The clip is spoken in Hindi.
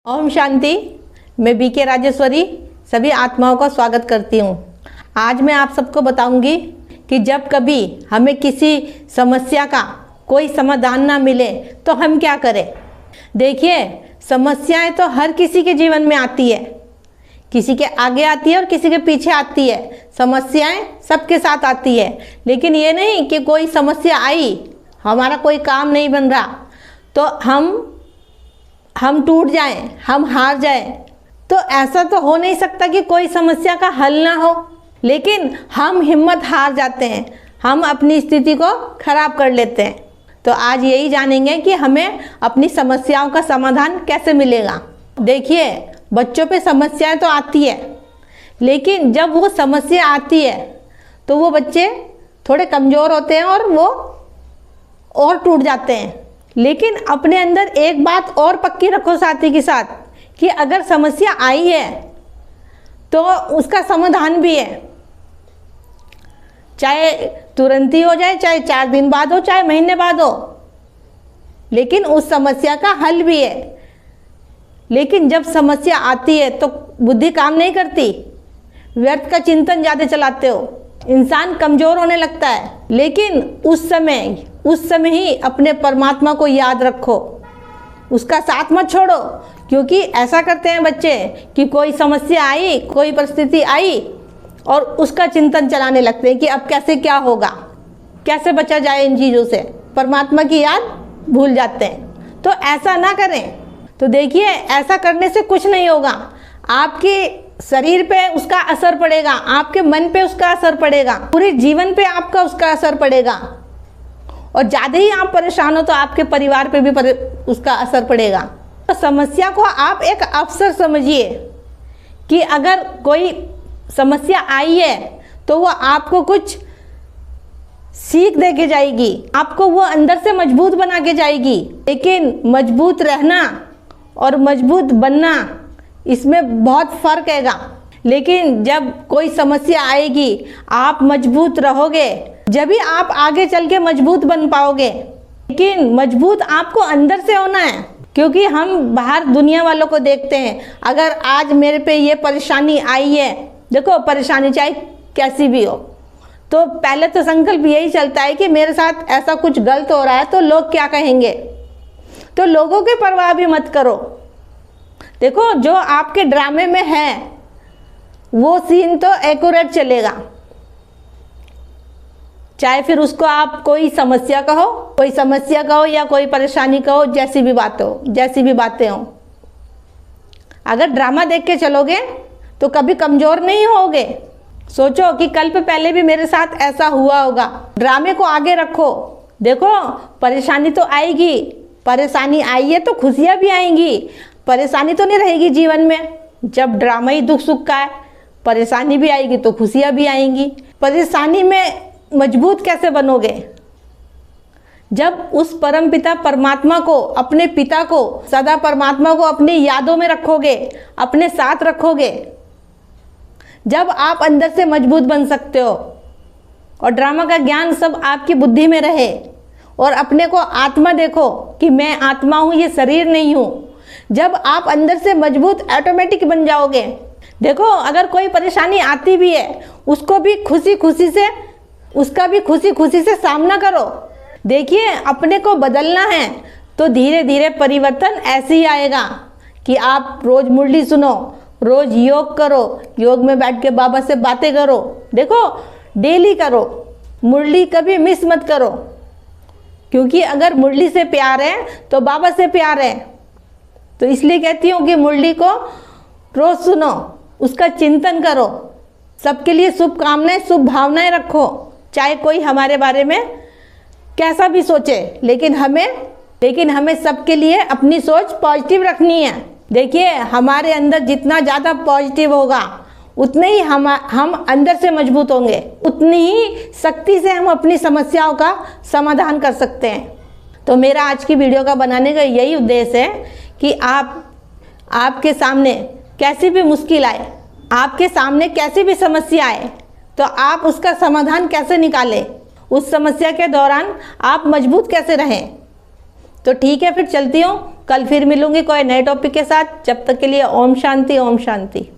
ओम शांति। मैं बीके राजेश्वरी सभी आत्माओं का स्वागत करती हूँ। आज मैं आप सबको बताऊंगी कि जब कभी हमें किसी समस्या का कोई समाधान ना मिले तो हम क्या करें। देखिए, समस्याएं तो हर किसी के जीवन में आती है, किसी के आगे आती है और किसी के पीछे आती है। समस्याएं सबके साथ आती है, लेकिन ये नहीं कि कोई समस्या आई, हमारा कोई काम नहीं बन रहा तो हम टूट जाएं, हम हार जाएं। तो ऐसा तो हो नहीं सकता कि कोई समस्या का हल ना हो, लेकिन हम हिम्मत हार जाते हैं, हम अपनी स्थिति को खराब कर लेते हैं। तो आज यही जानेंगे कि हमें अपनी समस्याओं का समाधान कैसे मिलेगा। देखिए, बच्चों पे समस्याएं तो आती है, लेकिन जब वो समस्या आती है तो वो बच्चे थोड़े कमज़ोर होते हैं और वो और टूट जाते हैं। लेकिन अपने अंदर एक बात और पक्की रखो साथी के साथ कि अगर समस्या आई है तो उसका समाधान भी है, चाहे तुरंत ही हो जाए, चाहे 4 दिन बाद हो, चाहे महीने बाद हो, लेकिन उस समस्या का हल भी है। लेकिन जब समस्या आती है तो बुद्धि काम नहीं करती, व्यर्थ का चिंतन ज़्यादा चलाते हो, इंसान कमज़ोर होने लगता है। लेकिन उस समय ही अपने परमात्मा को याद रखो, उसका साथ मत छोड़ो। क्योंकि ऐसा करते हैं बच्चे कि कोई समस्या आई, कोई परिस्थिति आई और उसका चिंतन चलाने लगते हैं कि अब कैसे क्या होगा, कैसे बचा जाए इन चीज़ों से, परमात्मा की याद भूल जाते हैं। तो ऐसा ना करें। तो देखिए, ऐसा करने से कुछ नहीं होगा, आपके शरीर पे उसका असर पड़ेगा, आपके मन पे उसका असर पड़ेगा, पूरे जीवन पे आपका उसका असर पड़ेगा। और ज़्यादा ही आप परेशान हो तो आपके परिवार पे भी उसका असर पड़ेगा। तो समस्या को आप एक अवसर समझिए कि अगर कोई समस्या आई है तो वो आपको कुछ सीख दे के जाएगी, आपको वो अंदर से मजबूत बना के जाएगी। लेकिन मजबूत रहना और मजबूत बनना, इसमें बहुत फ़र्क हैगा। लेकिन जब कोई समस्या आएगी, आप मजबूत रहोगे, जब भी आप आगे चल के मजबूत बन पाओगे। लेकिन मजबूत आपको अंदर से होना है, क्योंकि हम बाहर दुनिया वालों को देखते हैं। अगर आज मेरे पे ये परेशानी आई है, देखो परेशानी चाहे कैसी भी हो, तो पहले तो संकल्प यही चलता है कि मेरे साथ ऐसा कुछ गलत हो रहा है तो लोग क्या कहेंगे। तो लोगों की परवाह भी मत करो। देखो, जो आपके ड्रामे में है वो सीन तो एक्यूरेट चलेगा, चाहे फिर उसको आप कोई समस्या कहो या कोई परेशानी कहो, जैसी भी बातें हो। अगर ड्रामा देख के चलोगे तो कभी कमज़ोर नहीं होगे। सोचो कि कल पे पहले भी मेरे साथ ऐसा हुआ होगा, ड्रामे को आगे रखो। देखो, परेशानी तो आएगी, परेशानी आई है तो खुशियाँ भी आएंगी, परेशानी तो नहीं रहेगी जीवन में। जब ड्रामा ही दुख सुख का है, परेशानी भी आएगी तो खुशियाँ भी आएंगी। परेशानी में मजबूत कैसे बनोगे? जब उस परम पिता परमात्मा को, अपने पिता को, सदा परमात्मा को अपनी यादों में रखोगे, अपने साथ रखोगे, जब आप अंदर से मजबूत बन सकते हो। और ड्रामा का ज्ञान सब आपकी बुद्धि में रहे और अपने को आत्मा देखो कि मैं आत्मा हूँ, ये शरीर नहीं हूँ। जब आप अंदर से मजबूत ऑटोमेटिक बन जाओगे। देखो, अगर कोई परेशानी आती भी है, उसका भी खुशी खुशी से सामना करो। देखिए, अपने को बदलना है तो धीरे धीरे परिवर्तन ऐसे ही आएगा कि आप रोज़ मुरली सुनो, रोज़ योग करो, योग में बैठ के बाबा से बातें करो। देखो, डेली करो, मुरली कभी मिस मत करो। क्योंकि अगर मुरली से प्यार है तो बाबा से प्यार है। तो इसलिए कहती हूँ कि मुरली को रोज़ सुनो, उसका चिंतन करो, सबके लिए शुभकामनाएं, शुभ भावनाएं रखो। चाहे कोई हमारे बारे में कैसा भी सोचे, लेकिन हमें सबके लिए अपनी सोच पॉजिटिव रखनी है। देखिए, हमारे अंदर जितना ज़्यादा पॉजिटिव होगा उतने ही हम अंदर से मजबूत होंगे, उतनी ही शक्ति से हम अपनी समस्याओं का समाधान कर सकते हैं। तो मेरा आज की वीडियो का बनाने का यही उद्देश्य है कि आपके सामने कैसी भी मुश्किल आए, आपके सामने कैसी भी समस्या आए, तो आप उसका समाधान कैसे निकालें, उस समस्या के दौरान आप मजबूत कैसे रहें। तो ठीक है, फिर चलती हूँ। कल फिर मिलूंगी कोई नए टॉपिक के साथ। जब तक के लिए ओम शांति, ओम शांति।